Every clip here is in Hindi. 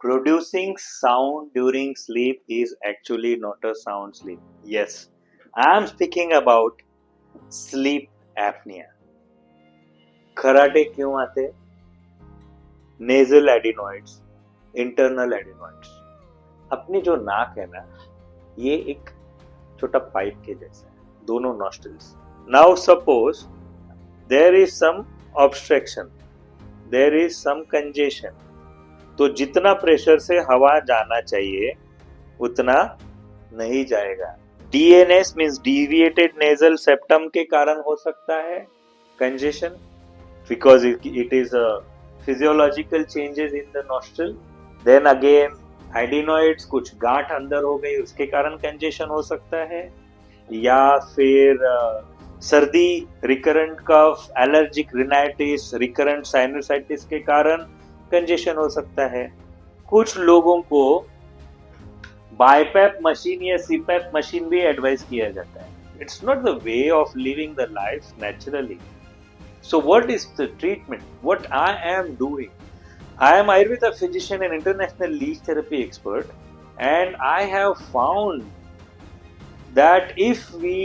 Producing sound during sleep is actually not a sound sleep. Yes, I am speaking about sleep apnea. खराटे क्यों आते? Nasal adenoids, internal adenoids. अपनी जो नाक है ना, ये एक छोटा पाइप के जैसा है, दोनों nostrils. Now suppose there is some obstruction, there is some congestion. तो जितना प्रेशर से हवा जाना चाहिए उतना नहीं जाएगा. DNS means deviated nasal septum के कारण हो सकता है congestion, because it is physiological changes in the nostril. Then again adenoids, कुछ गांठ अंदर हो गई, उसके कारण कंजेशन हो सकता है. या फिर सर्दी, रिकरेंट कफ, एलर्जिक रिनाइटिस, रिकरेंट साइनोसाइटिस के कारण कंजेशन हो सकता है. कुछ लोगों को बाईपैप मशीन या सीपैप मशीन भी एडवाइस किया जाता है. It's not the way of living the life naturally. So what is the treatment? What I am doing? I am Ayurveda physician and international leech therapy expert, and I have found that if we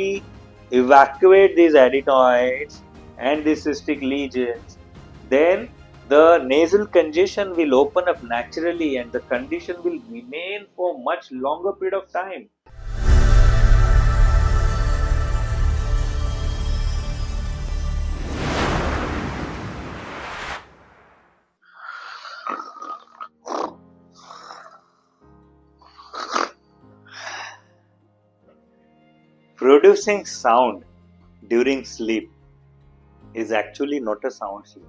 evacuate these adenoids and these cystic lesions, then the nasal congestion will open up naturally and the condition will remain for much longer period of time. Producing sound during sleep is actually not a sound sleep.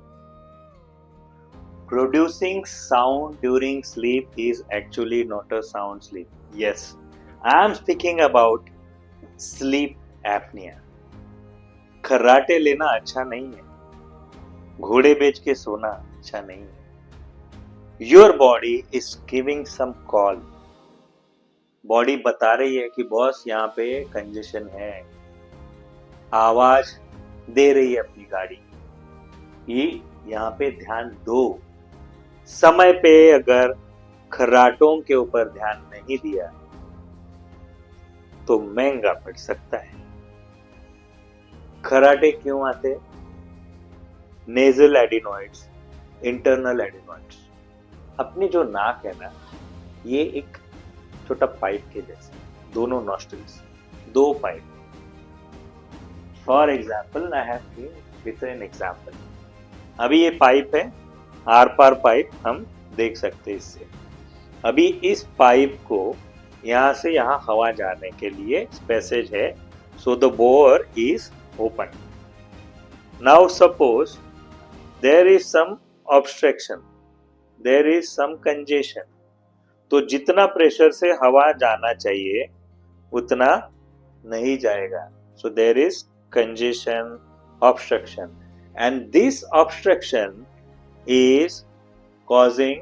Producing sound during sleep is actually not a sound sleep. Yes, I am speaking about sleep apnea. खर्राटे लेना अच्छा नहीं है, घोड़े बेच के सोना अच्छा नहीं है. Your body is giving some call. Body बता रही है कि बॉस यहाँ पे कंजेशन है, आवाज दे रही है अपनी गाड़ी कि यहाँ पे ध्यान दो. समय पे अगर खर्राटों के ऊपर ध्यान नहीं दिया तो महंगा पड़ सकता है. खर्राटे क्यों आते? Nasal adenoids, internal adenoids. अपनी जो नाक है ना, ये एक छोटा पाइप के जैसे, दोनों नॉस्ट्रिल्स, दो pipe. For example I have with an example. अभी ये पाइप है, आर पार पाइप हम देख सकते हैं इससे. अभी इस पाइप को यहां से यहां हवा जाने के लिए पैसेज है, so the bore is open. Now suppose there is some obstruction, there is some congestion. तो जितना प्रेशर से हवा जाना चाहिए उतना नहीं जाएगा. So there is congestion, obstruction, and this obstruction is causing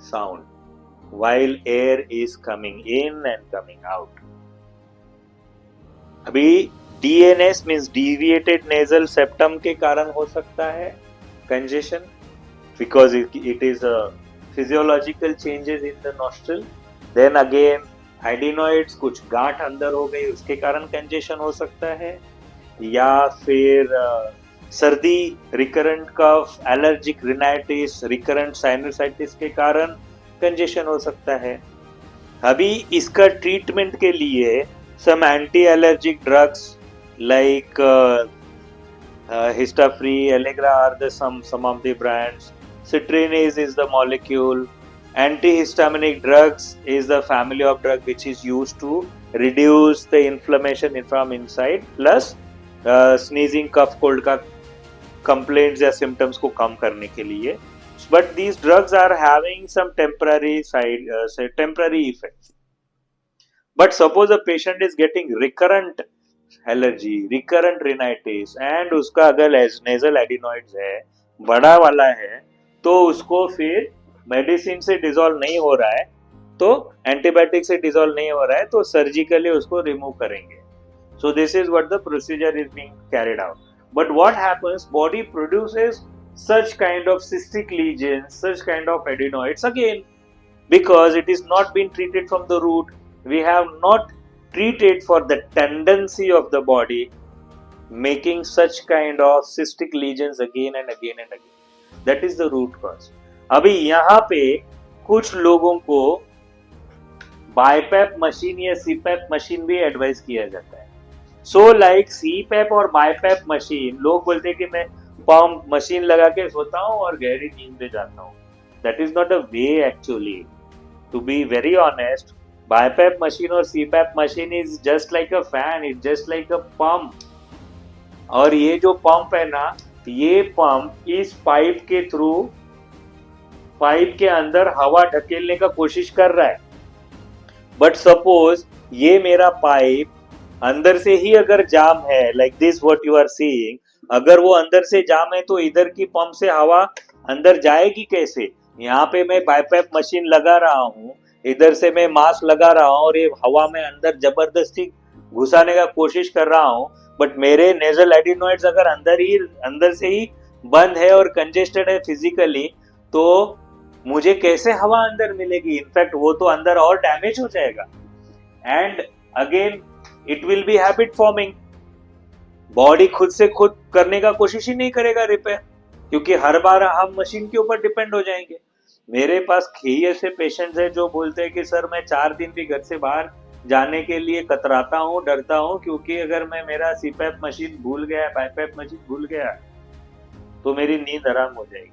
sound while air is coming in and coming out. अभी DNS means deviated nasal septum के कारण हो सकता है congestion, because it is a physiological changes in the nostril. Then again adenoids, कुछ गांठ अंदर हो गई, उसके कारण congestion हो सकता है. या फिर सर्दी, रिकरेंट कफ, एलर्जिक रिनाइटिस, रिकरेंट साइनोसाइटिस के कारण कंजेशन हो सकता है. अभी इसका ट्रीटमेंट के लिए some anti allergic drugs like Histafree, Allegra are the some of the brands. Citrinase is the molecule. Antihistaminic drugs is the family of drug which is used to reduce the inflammation from inside, plus sneezing, cough, cold का complaints या symptoms को कम करने के लिए. But these drugs are having some temporary temporary effects. But suppose a patient is getting recurrent allergy, recurrent rhinitis, and उसका अगर nasal adenoids है, बड़ा वाला है, तो उसको फिर मेडिसिन से डिसॉल्व नहीं हो रहा है, तो एंटीबायोटिक से डिसॉल्व नहीं हो रहा है, तो सर्जिकली उसको रिमूव करेंगे. So this is what the procedure is being carried out. But what happens? Body produces such kind of cystic lesions, such kind of adenoids again. because it is not been treated from the root. We have not treated for the tendency of the body making such kind of cystic lesions again and again and again. That is the root cause. अभी यहाँ पे कुछ लोगों को बाईपैप मशीन या सीपैप मशीन भी एडवाइस किया जाता है. सो लाइक सीपैप और बाईपैप मशीन, लोग बोलते हैं कि मैं पंप मशीन लगा के सोता हूँ और गहरी नींद में जाता हूँ. That is not a way actually. To be very honest, BiPAP machine और CPAP machine is just like a fan, is just like a pump. और ये जो पंप है ना, ये पंप इस पाइप के थ्रू पाइप के अंदर हवा ढकेलने का कोशिश कर रहा है. बट सपोज ये मेरा पाइप अंदर से ही अगर जाम है, like this what you are seeing, अगर वो अंदर से जाम है तो इधर की पंप से हवा अंदर जाएगी कैसे? यहाँ पे मैं बाईपैप मशीन लगा रहा हूँ, इधर से मैं मास्क लगा रहा हूँ और ये हवा में अंदर जबरदस्ती घुसाने का कोशिश कर रहा हूँ. बट मेरे नेजल एडिनोइड्स अगर अंदर से ही बंद है और कंजेस्टेड है फिजिकली, तो मुझे कैसे हवा अंदर मिलेगी? इनफैक्ट वो तो अंदर और डैमेज हो जाएगा. And again it will be habit forming. Body खुद से खुद करने का कोशिश ही नहीं करेगा रिपेयर, क्योंकि हर बार हम मशीन के ऊपर डिपेंड हो जाएंगे. मेरे पास कई ऐसे पेशेंट्स हैं जो बोलते हैं कि सर मैं 4 दिन भी घर से बाहर जाने के लिए कतराता हूँ, डरता हूँ, क्योंकि अगर मैं मेरा सीपैप मशीन भूल गया, बाईपैप मशीन भूल गया, तो मेरी नींद हराम हो जाएगी.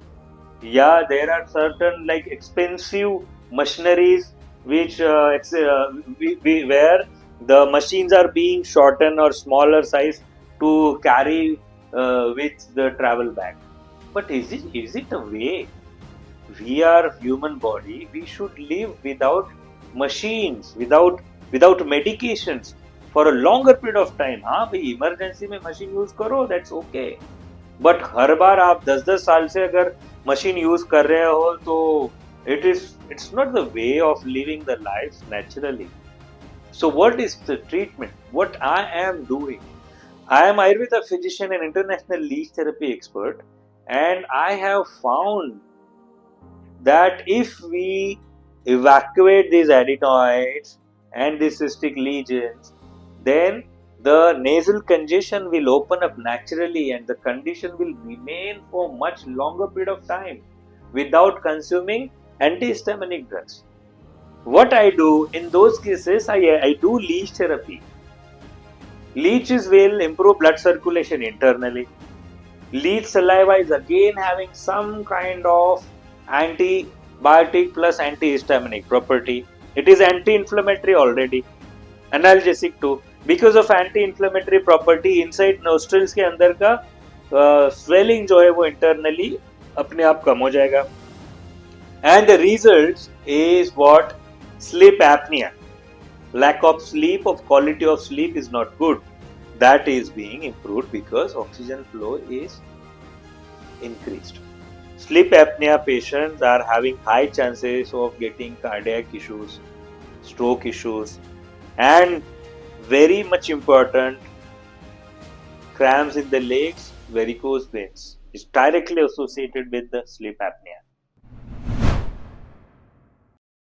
या there are certain like expensive machineries which where the machines are being shortened or smaller size to carry with the travel bag. But is it a way? We are human body. We should live without machines, without medications for a longer period of time. हाँ भाई, इमरजेंसी में मशीन यूज करो, that's okay. बट हर बार आप 10-10 साल से अगर मशीन यूज कर रहे हो तो it's not the way of living the life naturally. So what is the treatment? What I am doing? I am Ayurveda physician and international leech therapy expert, and I have found that if we evacuate these adenoids and these cystic lesions, then the nasal congestion will open up naturally and the condition will remain for much longer period of time without consuming antihistaminic drugs. What I do in those cases, I do leech therapy. Leeches will improve blood circulation internally. Leech saliva is again having some kind of antibiotic plus antihistaminic property. It is anti-inflammatory already, analgesic too. Because of anti-inflammatory property, inside nostrils के अंदर का swelling जो है वो internally अपने आप कम हो जाएगा. And the results is what? Sleep apnea. Lack of sleep, of quality of sleep is not good. That is being improved because oxygen flow is increased. Sleep apnea patients are having high chances of getting cardiac issues, stroke issues, and very much important, cramps in the legs, varicose veins is directly associated with the sleep apnea.